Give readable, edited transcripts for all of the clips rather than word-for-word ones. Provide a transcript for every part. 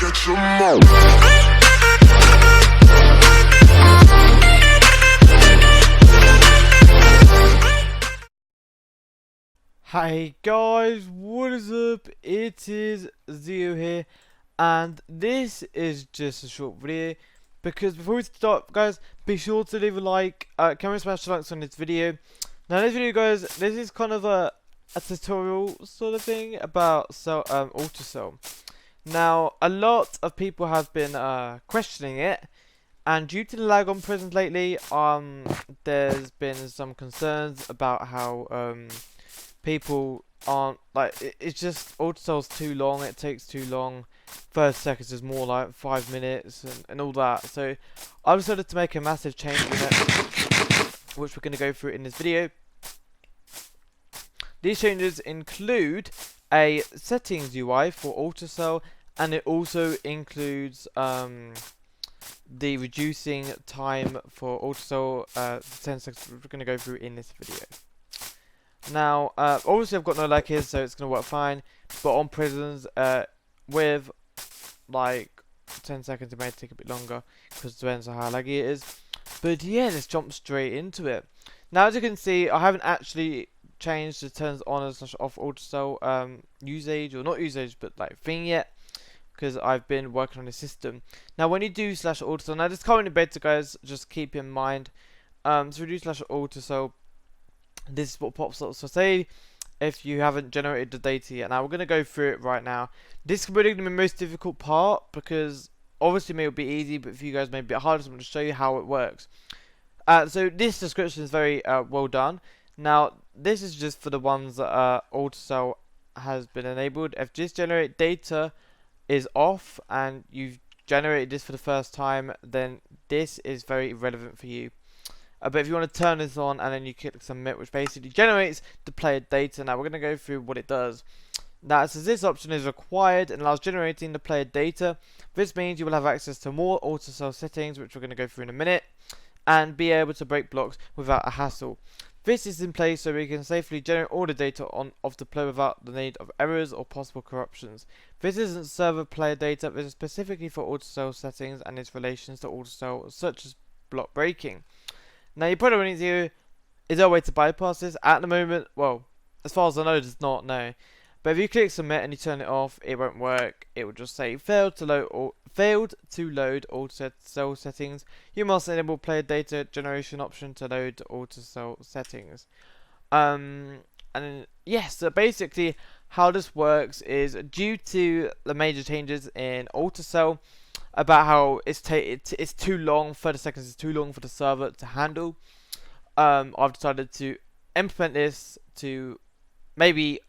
get some more. Hey guys, what is up? It is Zio here, and this is just a short video because before we start, guys, be sure to leave a like, comment, smash the likes on this video. Now, this video, guys, this is kind of a tutorial sort of thing about AutoCell. Now, a lot of people have been questioning it, and due to the lag on Prisms lately, there's been some concerns about how people aren't like it's just AutoCell's too long, it takes too long. 30 seconds is more like 5 minutes and all that. So I decided to make a massive change in it, which we're going to go through in this video. These changes include a settings UI for AutoCell, and it also includes the reducing time for AutoCell 10 seconds, which we're going to go through in this video. Now, obviously I've got no lag here, so it's going to work fine, but on Prisms, with like 10 seconds, it may take a bit longer, because it depends on how laggy it is. But yeah, let's jump straight into it. Now, as you can see, I haven't actually changed the turns on and off AutoCell usage, or not usage, but like thing yet, because I've been working on the system. Now, when you do /AutoCell, now this is currently beta, guys, just keep in mind. So we do /AutoCell. This is what pops up. So say if you haven't generated the data yet. Now we're going to go through it right now. This is really going to be the most difficult part, because obviously it may be easy, but for you guys it may be a bit harder, so I'm going to show you how it works. So this description is very well done. Now this is just for the ones that AutoCell has been enabled. If this generate data is off and you've generated this for the first time, then this is very relevant for you. But if you want to turn this on and then you click submit, which basically generates the player data. Now we're going to go through what it does. Now it says this option is required and allows generating the player data. This means you will have access to more AutoCell settings, which we're going to go through in a minute, and be able to break blocks without a hassle. This is in place so we can safely generate all the data of the player without the need of errors or possible corruptions. This isn't server player data, this is specifically for AutoCell settings and its relations to AutoCell, such as block breaking. Now you probably need to, is there a way to bypass this? At the moment, well, as far as I know, does not know. But if you click submit and you turn it off, it won't work. It will just say failed to load AutoCell settings. You must enable player data generation option to load AutoCell settings. And yes, so basically how this works is due to the major changes in AutoCell, about how it's too long, 30 seconds is too long for the server to handle. I've decided to implement this to maybe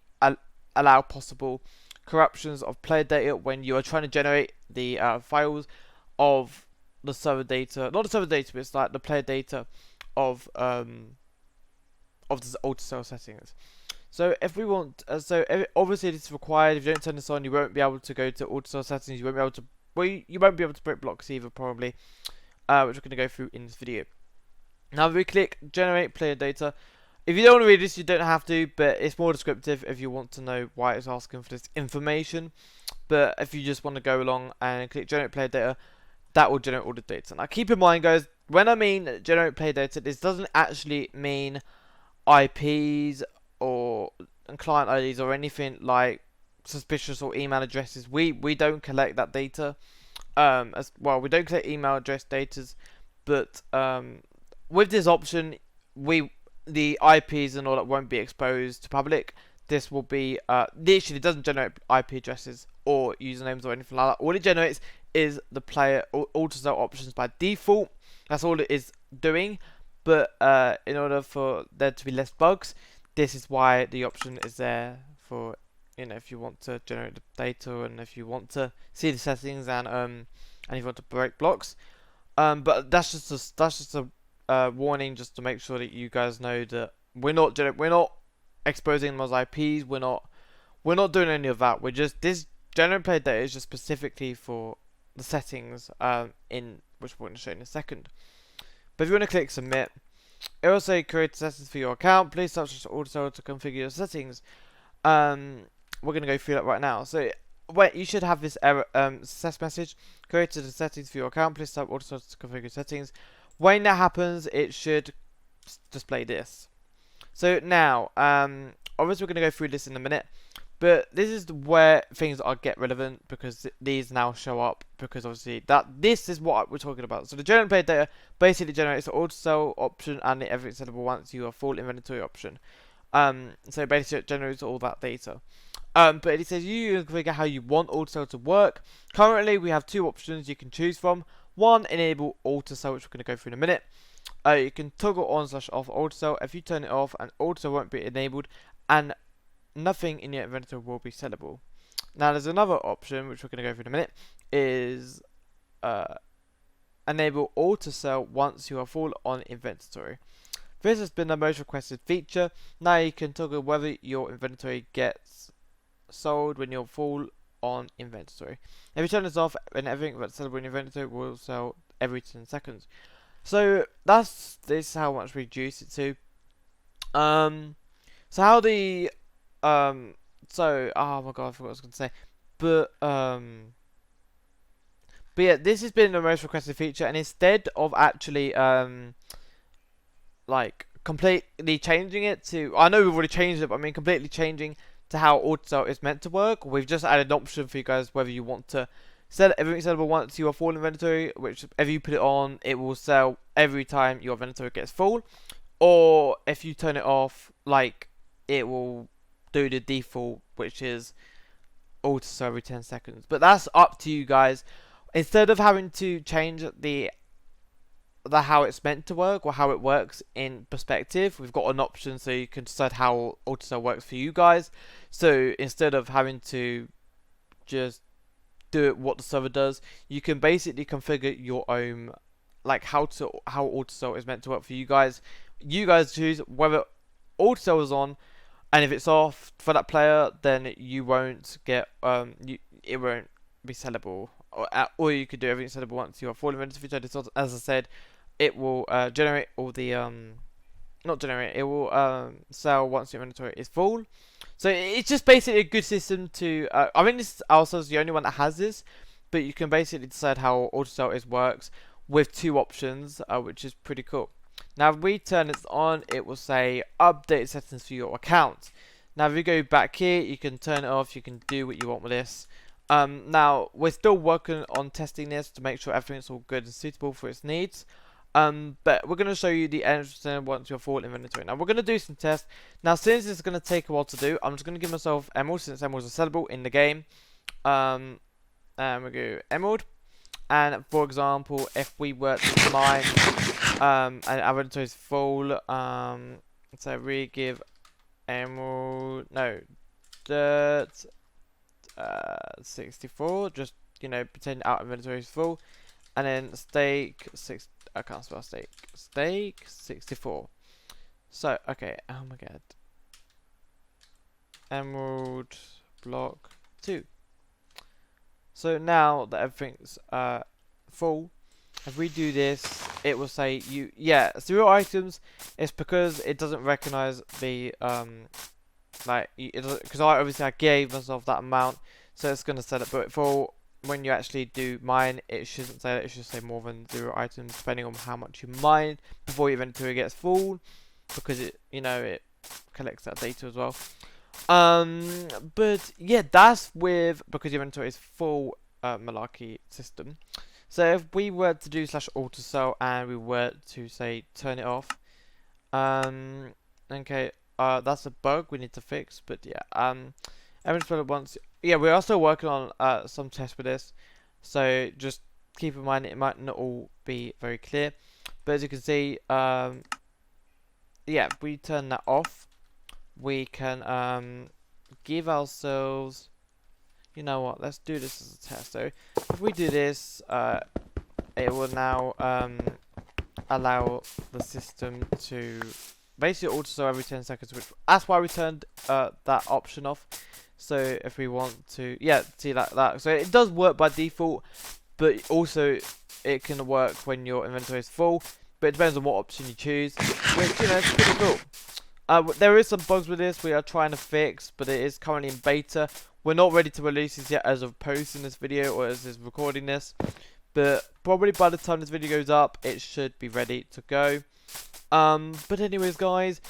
allow possible corruptions of player data when you are trying to generate the files of the server data, not the server data, but it's like the player data of the AutoCell settings. So if we want, obviously this is required. If you don't turn this on, you won't be able to go to AutoCell settings. You won't be able to. Well, you won't be able to break blocks either, probably, which we're going to go through in this video. Now, if we click generate player data, if you don't want to read this, you don't have to, but it's more descriptive if you want to know why it's asking for this information. But if you just want to go along and click generate player data, that will generate all the data. Now, keep in mind, guys, when I mean generate player data, this doesn't actually mean IPs or client IDs or anything like suspicious or email addresses. We don't collect that data as well. We don't collect email address data, but with this option, the IPs and all that won't be exposed to public. This will be literally, it doesn't generate IP addresses or usernames or anything like that. All it generates is the player AutoCell options by default. That's all it is doing. But in order for there to be less bugs, this is why the option is there for, if you want to generate the data and if you want to see the settings and if you want to break blocks. But that's just a warning, just to make sure that you guys know that we're not exposing those IPs. We're not doing any of that. We're just, this generate player data is just specifically for the settings in which we're going to show in a second. But if you want to click submit, it will say create settings for your account. Please touch AutoCell to configure your settings. We're going to go through that right now. So wait, you should have this error success message. Go to the settings for your account. Please type auto to configure settings. When that happens, it should display this. So now, obviously we're gonna go through this in a minute, but this is where things are get relevant because these now show up because obviously this is what we're talking about. So the generate player data basically generates the auto sell option and the everything sellable once you have full inventory option. So basically it generates all that data. But it says you can configure how you want auto sell to work. Currently we have two options you can choose from. One, enable auto sell, which we're going to go through in a minute. You can toggle on/off auto sell. If you turn it off, and auto sell won't be enabled, and nothing in your inventory will be sellable. Now there's another option which we're going to go through in a minute, is enable auto sell once you are full on inventory. This has been the most requested feature. Now you can toggle whether your inventory gets sold when you're full on inventory. If you turn this off, and everything that's sellable in your inventory will sell every 10 seconds. So this is how much we reduce it to. So how the so oh my god, I forgot what I was gonna say. But yeah, this has been the most requested feature, and instead of actually like completely changing it to, I know we've already changed it, but I mean completely changing to how auto sell is meant to work, we've just added an option for you guys whether you want to sell everything sellable once you are full inventory, which if you put it on, it will sell every time your inventory gets full, or if you turn it off, like it will do the default, which is auto sell every 10 seconds. But that's up to you guys. Instead of having to change the how it's meant to work or how it works in perspective, we've got an option so you can decide how auto sell works for you guys. So instead of having to just do it what the server does, you can basically configure your own, like how auto sell is meant to work for you guys. You guys choose whether auto sell is on, and if it's off for that player, then you won't get it won't be sellable, or you could do everything sellable once you are full inventory. As I said, it will generate all the not generate, it will sell once your inventory is full. So it's just basically a good system to I think this also is the only one that has this, but you can basically decide how auto sell works with two options, which is pretty cool. Now if we turn this on, it will say update settings for your account. Now if you go back here, you can turn it off, you can do what you want with this. Now we're still working on testing this to make sure everything's all good and suitable for its needs. But we're going to show you the end once you're full inventory. Now we're going to do some tests. Now since it's going to take a while to do, I'm just going to give myself emerald since emeralds are sellable in the game. And we go emerald. And for example, if we were to mine and our inventory is full, so we give emerald, no, dirt 64, just, you know, pretend our inventory is full. And then steak 6, I can't spell steak. Steak 64. So okay, oh my god. Emerald block 2. So now that everything's full, if we do this, it will say zero items. It's because it doesn't recognize the because I gave myself that amount, so it's gonna set it. But for when you actually do mine, it shouldn't say that. It should say more than 0 items, depending on how much you mine before your inventory gets full, because it collects that data as well. But yeah, that's with because your inventory is full Malarkey system. So if we were to do /auto sell and we were to say turn it off, okay, that's a bug we need to fix. But yeah, everyone once. Yeah, we're also working on some tests with this, so just keep in mind it might not all be very clear. But as you can see, yeah, if we turn that off, we can give ourselves, you know what, let's do this as a test. So if we do this, it will now allow the system to basically auto sell every 10 seconds, which that's why we turned that option off. So if we want to, yeah, see that. So it does work by default, but also it can work when your inventory is full. But it depends on what option you choose, which, you know, it's pretty cool. There is some bugs with this we are trying to fix, but it is currently in beta. We're not ready to release this yet as of posting this video or as is recording this, but probably by the time this video goes up, it should be ready to go. But anyways, guys,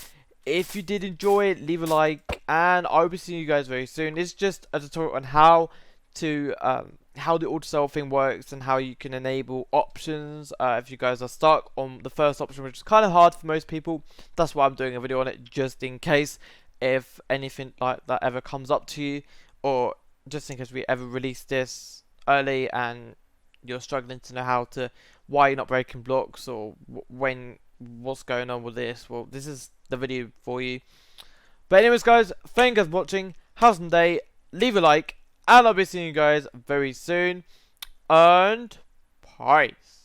if you did enjoy it, leave a like, and I'll be seeing you guys very soon. It's just a tutorial on how to how the auto sell thing works and how you can enable options if you guys are stuck on the first option, which is kind of hard for most people. That's why I'm doing a video on it, just in case if anything like that ever comes up to you, or just in case we ever release this early and you're struggling to know why you're not breaking blocks, or what's going on with this. Well, this is the video for you. But anyways, guys, thank you guys for watching. Have some day, leave a like, and I'll be seeing you guys very soon. And peace.